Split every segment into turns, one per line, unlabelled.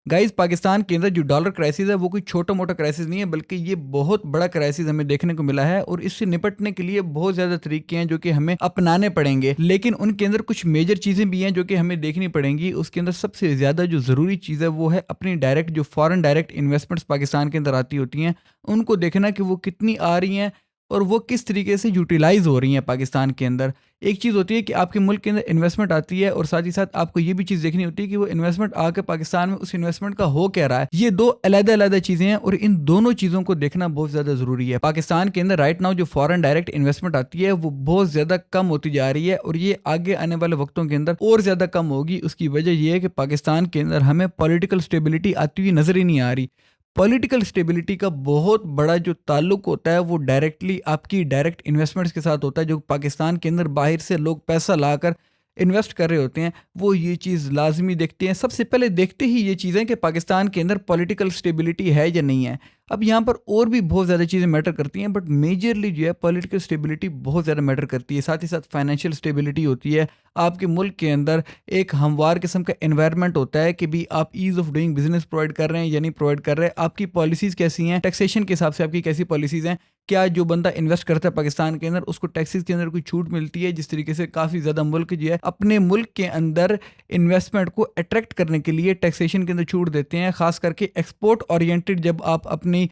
Guys, Pakistan के अंदर जो डॉलर क्राइसिस है वो कोई छोटा मोटा क्राइसिस नहीं है, बल्कि ये बहुत बड़ा क्राइसिस हमें देखने को मिला है। और इससे निपटने के लिए बहुत ज़्यादा तरीके हैं जो कि हमें अपनाने पड़ेंगे, लेकिन उनके अंदर कुछ मेजर चीज़ें भी हैं जो कि हमें देखनी पड़ेंगी। उसके अंदर सबसे ज़्यादा जो ज़रूरी चीज़ है वो है अपनी डायरेक्ट जो फॉरेन डायरेक्ट इन्वेस्टमेंट्स पाकिस्तान के अंदर आती होती हैं, उनको देखना कि वो कितनी आ रही हैं और वो किस तरीके से यूटिलाइज हो रही हैं पाकिस्तान के अंदर। एक चीज़ होती है कि आपके मुल्क के अंदर इन्वेस्टमेंट आती है, और साथ ही साथ आपको ये भी चीज़ देखनी होती है कि वो इन्वेस्टमेंट आके पाकिस्तान में उस इन्वेस्टमेंट का हो क्या रहा है। ये दो अलग-अलग चीज़ें हैं और इन दोनों चीज़ों को देखना बहुत ज़्यादा ज़रूरी है। पाकिस्तान के अंदर राइट नाउ जो फॉरेन डायरेक्ट इन्वेस्टमेंट आती है वो बहुत ज़्यादा कम होती जा रही है, और ये आगे आने वाले वक्तों के अंदर और ज़्यादा कम होगी। उसकी वजह ये है कि पाकिस्तान के अंदर हमें पॉलिटिकल स्टेबिलिटी आती हुई नज़र ही नहीं आ रही। पॉलिटिकल स्टेबिलिटी का बहुत बड़ा जो ताल्लुक होता है वो डायरेक्टली आपकी डायरेक्ट इन्वेस्टमेंट्स के साथ होता है। जो पाकिस्तान के अंदर बाहर से लोग पैसा लाकर इन्वेस्ट कर रहे होते हैं, वो ये चीज़ लाजमी देखते हैं। सबसे पहले देखते ही ये चीज़ें कि पाकिस्तान के अंदर पॉलिटिकल स्टेबिलिटी है या नहीं है। अब यहाँ पर और भी बहुत ज़्यादा चीज़ें मैटर करती हैं, बट मेजरली जो है पॉलिटिकल स्टेबिलिटी बहुत ज़्यादा मैटर करती है। साथ ही साथ फाइनेंशियल स्टेबिलिटी होती है। आपके मुल्क के अंदर एक हमवार किस्म का एनवायरनमेंट होता है कि भी आप ease of doing business provide कर रहे हैं या नहीं प्रोवाइड कर रहे हैं। आपकी पॉलिसीज़ कैसी हैं, टैक्सेशन के हिसाब से आपकी कैसी पॉलिसीज़ हैं। क्या जो बंदा इन्वेस्ट करता है पाकिस्तान के अंदर उसको टैक्सेस के अंदर कोई छूट मिलती है, जिस तरीके से काफ़ी ज़्यादा मुल्क जो है अपने मुल्क के अंदर इन्वेस्टमेंट को अट्रैक्ट करने के लिए टैक्सेशन के अंदर छूट देते हैं, खास करके एक्सपोर्ट ओरिएंटेड जब आप अपनी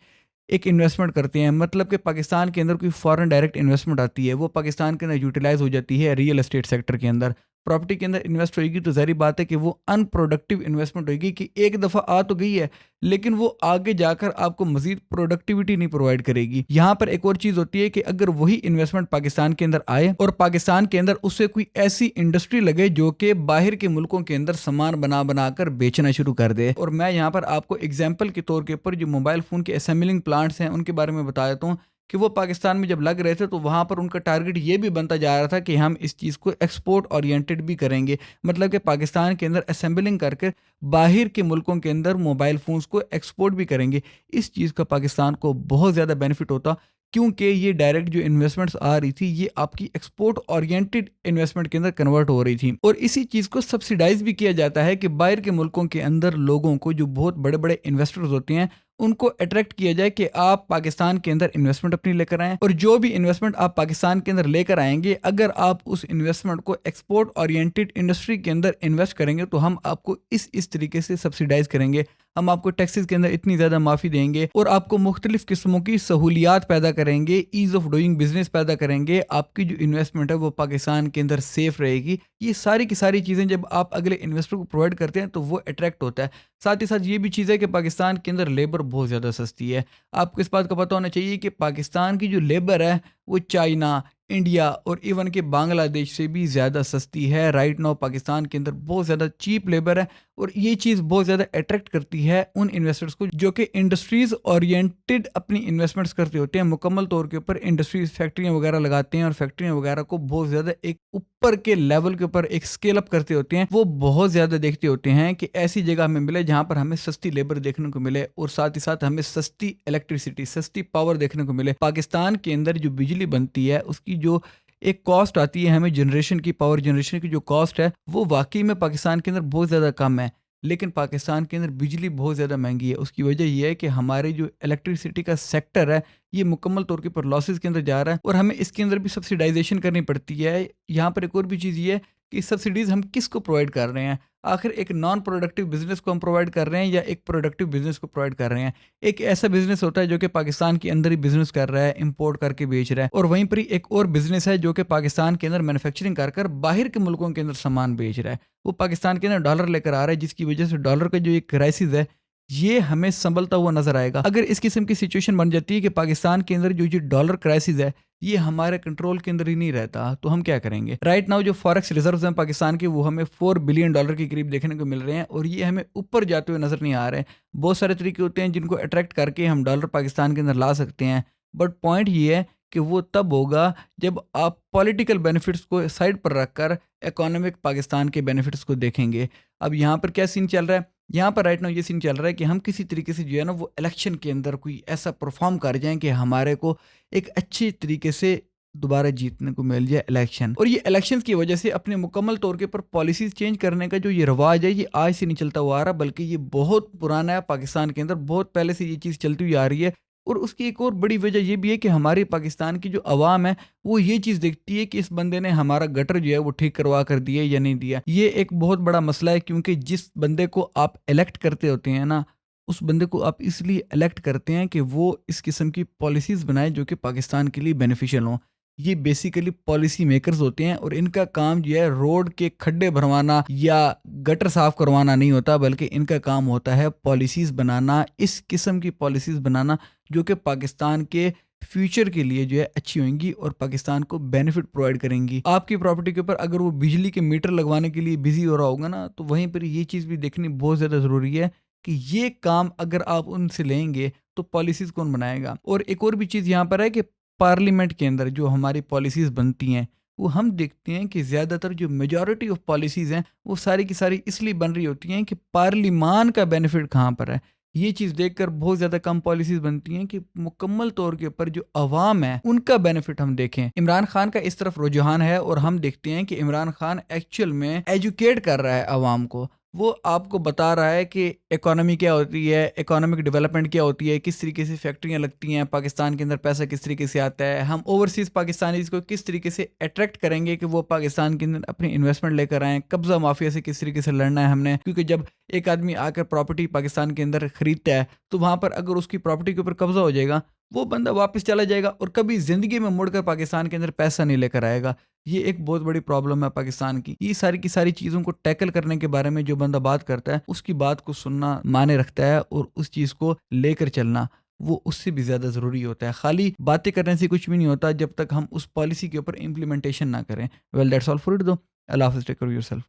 एक इन्वेस्टमेंट करते हैं। मतलब कि पाकिस्तान के अंदर कोई फॉरेन डायरेक्ट इन्वेस्टमेंट आती है, वो पाकिस्तान के अंदर यूटिलाइज हो जाती है रियल एस्टेट सेक्टर के अंदर। प्रॉपर्टी के अंदर इन्वेस्ट होगी तो ज़ाहिर बात है कि वो अनप्रोडक्टिव इन्वेस्टमेंट होगी कि एक दफ़ा आ तो गई है, लेकिन वो आगे जाकर आपको मजीद प्रोडक्टिविटी नहीं प्रोवाइड करेगी। यहाँ पर एक और चीज़ होती है कि अगर वही इन्वेस्टमेंट पाकिस्तान के अंदर आए और पाकिस्तान के अंदर उससे कोई ऐसी इंडस्ट्री लगे जो कि बाहर के मुल्कों के अंदर सामान बना बना कर बेचना शुरू कर दे। और मैं यहाँ पर आपको एग्जाम्पल के तौर के ऊपर जो मोबाइल फ़ोन के असेंबलिंग प्लांट्स हैं उनके बारे में बता देता हूँ कि वो पाकिस्तान में जब लग रहे थे तो वहाँ पर उनका टारगेट ये भी बनता जा रहा था कि हम इस चीज़ को एक्सपोर्ट ओरिएंटेड भी करेंगे। मतलब कि पाकिस्तान के अंदर असेंबलिंग करके बाहर के मुल्कों के अंदर मोबाइल फ़ोन्स को एक्सपोर्ट भी करेंगे। इस चीज़ का पाकिस्तान को बहुत ज़्यादा बेनिफिट होता, क्योंकि ये डायरेक्ट जो इन्वेस्टमेंट्स आ रही थी ये आपकी एक्सपोर्ट ओरिएंटेड इन्वेस्टमेंट के अंदर कन्वर्ट हो रही थी। और इसी चीज़ को सब्सिडाइज भी किया जाता है कि बाहर के मुल्कों के अंदर लोगों को, जो बहुत बड़े बड़े इन्वेस्टर्स होते हैं, उनको अट्रैक्ट किया जाए कि आप पाकिस्तान के अंदर इन्वेस्टमेंट अपनी लेकर आएँ, और जो भी इन्वेस्टमेंट आप पाकिस्तान के अंदर लेकर आएंगे, अगर आप उस इन्वेस्टमेंट को एक्सपोर्ट ओरिएंटेड इंडस्ट्री के अंदर इन्वेस्ट करेंगे तो हम आपको इस तरीके से सब्सिडाइज करेंगे, हम आपको टैक्सेस के अंदर इतनी ज़्यादा माफ़ी देंगे और आपको मुख्तलिफ किस्मों की सहूलियात पैदा करेंगे, ईज़ ऑफ डूइंग बिजनेस पैदा करेंगे, आपकी जो इन्वेस्टमेंट है वो पाकिस्तान के अंदर सेफ रहेगी। ये सारी की सारी चीज़ें जब आप अगले इन्वेस्टर को प्रोवाइड करते हैं तो वो अट्रैक्ट होता है। साथ ही साथ ये भी चीज़ है कि पाकिस्तान के अंदर लेबर बहुत ज़्यादा सस्ती है। आपको इस बात का पता होना चाहिए कि पाकिस्तान की जो लेबर है वो चाइना, इंडिया और इवन के बांग्लादेश से भी ज़्यादा सस्ती है। राइट नाउ पाकिस्तान के अंदर बहुत ज़्यादा चीप लेबर है, और ये चीज़ बहुत ज़्यादा अट्रैक्ट करती है उन इन्वेस्टर्स को जो कि इंडस्ट्रीज़ ओरिएंटेड अपनी इन्वेस्टमेंट्स करते होते हैं। मुकम्मल तौर के ऊपर इंडस्ट्रीज फैक्ट्रियाँ वगैरह लगाते हैं और फैक्ट्रियाँ वगैरह को बहुत ज़्यादा एक ऊपर के लेवल के ऊपर एक स्केल अप करते होते हैं। वो बहुत ज़्यादा देखते होते हैं कि ऐसी जगह हमें मिले जहाँ पर हमें सस्ती लेबर देखने को मिले और साथ ही साथ हमें सस्ती इलेक्ट्रिसिटी, सस्ती पावर देखने को मिले। पाकिस्तान के अंदर जो बिजली बनती है उसकी जो एक कॉस्ट आती है हमें जनरेशन की, पावर जनरेशन की जो कॉस्ट है वो वाकई में पाकिस्तान के अंदर बहुत ज़्यादा कम है, लेकिन पाकिस्तान के अंदर बिजली बहुत ज़्यादा महंगी है। उसकी वजह यह है कि हमारे जो इलेक्ट्रिसिटी का सेक्टर है ये मुकम्मल तौर के ऊपर लॉसेस के अंदर जा रहा है, और हमें इसके अंदर भी सब्सिडाइजेशन करनी पड़ती है। यहाँ पर एक और भी चीज़ ये है कि सब्सिडीज़ हम किसको प्रोवाइड कर रहे हैं। आखिर एक नॉन प्रोडक्टिव बिजनेस को हम प्रोवाइड कर रहे हैं या एक प्रोडक्टिव बिजनेस को प्रोवाइड कर रहे हैं। एक ऐसा बिजनेस होता है जो कि पाकिस्तान के अंदर ही बिजनेस कर रहा है, इंपोर्ट करके बेच रहा है, और वहीं पर ही एक और बिजनेस है जो कि पाकिस्तान के अंदर मैन्युफैक्चरिंग कर बाहर के मुल्कों के अंदर सामान बेच रहा है। वो पाकिस्तान के अंदर डॉलर लेकर आ रहा है, जिसकी वजह से डॉलर का जो एक क्राइसिस है ये हमें संभलता हुआ नजर आएगा। अगर इस किस्म की सिचुएशन बन जाती है कि पाकिस्तान के अंदर जो डॉलर क्राइसिस है ये हमारे कंट्रोल के अंदर ही नहीं रहता, तो हम क्या करेंगे। राइट नाउ जो फॉरेक्स रिजर्व्स हैं पाकिस्तान के वो हमें $4 बिलियन के करीब देखने को मिल रहे हैं, और ये हमें ऊपर जाते हुए नजर नहीं आ रहे हैं। बहुत सारे तरीके होते हैं जिनको अट्रैक्ट करके हम डॉलर पाकिस्तान के अंदर ला सकते हैं, बट पॉइंट ये है कि वो तब होगा जब आप पॉलिटिकल बेनिफिट्स को साइड पर रखकर इकोनॉमिक पाकिस्तान के बेनिफिट्स को देखेंगे। अब यहाँ पर क्या सीन चल रहा है, यहाँ पर राइट नाउ ये सीन चल रहा है कि हम किसी तरीके से जो है ना वो इलेक्शन के अंदर कोई ऐसा परफॉर्म कर जाएं कि हमारे को एक अच्छी तरीके से دوبارہ جیتنے کو مل جائے الیکشن. اور یہ الیکشن کی وجہ سے اپنے مکمل طور کے اوپر پالیسیز چینج کرنے کا جو یہ رواج ہے یہ آج سے نہیں چلتا ہوا آ رہا، بلکہ یہ بہت پرانا ہے پاکستان کے اندر، بہت پہلے سے یہ چیز چلتی ہوئی آ رہی ہے. اور اس کی ایک اور بڑی وجہ یہ بھی ہے کہ ہماری پاکستان کی جو عوام ہے وہ یہ چیز دیکھتی ہے کہ اس بندے نے ہمارا گٹر جو ہے وہ ٹھیک کروا کر دیا یا نہیں دیا. یہ ایک بہت بڑا مسئلہ ہے، کیونکہ جس بندے کو آپ الیکٹ کرتے ہوتے ہیں نا، اس بندے کو آپ اس لیے الیکٹ کرتے ہیں کہ وہ اس قسم کی پالیسیز بنائے جو کہ پاکستان کے لیے بینیفیشل ہوں. یہ بیسیکلی پالیسی میکرز ہوتے ہیں، اور ان کا کام جو ہے روڈ کے کھڈے بھروانا یا گٹر صاف کروانا نہیں ہوتا، بلکہ ان کا کام ہوتا ہے پالیسیز بنانا، اس قسم کی پالیسیز بنانا جو کہ پاکستان کے فیوچر کے لیے جو ہے اچھی ہوئیں گی اور پاکستان کو بینیفٹ پرووائڈ کریں گی. آپ کی پراپرٹی کے اوپر اگر وہ بجلی کے میٹر لگوانے کے لیے بزی ہو رہا ہوگا نا، تو وہیں پر یہ چیز بھی دیکھنی بہت زیادہ ضروری ہے کہ یہ کام اگر آپ ان سے لیں گے تو پالیسیز کون بنائے گا. اور ایک اور بھی چیز یہاں پر ہے کہ پارلیمنٹ کے اندر جو ہماری پالیسیز بنتی ہیں وہ ہم دیکھتے ہیں کہ زیادہ تر جو میجورٹی آف پالیسیز ہیں وہ ساری کی ساری اس لیے بن رہی ہوتی ہیں کہ پارلیمان کا بینیفٹ کہاں پر ہے. یہ چیز دیکھ کر بہت زیادہ کم پالیسیز بنتی ہیں کہ مکمل طور کے اوپر جو عوام ہے ان کا بینیفٹ ہم دیکھیں. عمران خان کا اس طرف رجحان ہے، اور ہم دیکھتے ہیں کہ عمران خان ایکچوئل میں ایجوکیٹ کر رہا ہے عوام کو. وہ آپ کو بتا رہا ہے کہ اکانومی کیا ہوتی ہے، اکانومک ڈیولپمنٹ کیا ہوتی ہے، کس طریقے سے فیکٹریاں لگتی ہیں پاکستان کے اندر، پیسہ کس طریقے سے آتا ہے، ہم اوورسیز پاکستانیز کو کس طریقے سے اٹریکٹ کریں گے کہ وہ پاکستان کے اندر اپنی انویسٹمنٹ لے کر آئیں، قبضہ مافیا سے کس طریقے سے لڑنا ہے ہم نے. کیونکہ جب ایک آدمی آ کر پراپرٹی پاکستان کے اندر خریدتا ہے تو وہاں پر اگر اس کی پراپرٹی کے اوپر قبضہ ہو جائے گا، وہ بندہ واپس چلا جائے گا اور کبھی زندگی میں مڑ کر پاکستان کے اندر پیسہ نہیں لے کر آئے گا. یہ ایک بہت بڑی پرابلم ہے پاکستان کی. یہ ساری کی ساری چیزوں کو ٹیکل کرنے کے بارے میں جو بندہ بات کرتا ہے اس کی بات کو سننا معنی رکھتا ہے، اور اس چیز کو لے کر چلنا وہ اس سے بھی زیادہ ضروری ہوتا ہے. خالی باتیں کرنے سے کچھ بھی نہیں ہوتا جب تک ہم اس پالیسی کے اوپر امپلیمنٹیشن نہ کریں. Well that's all for it though. اللہ حافظ. Take care your self.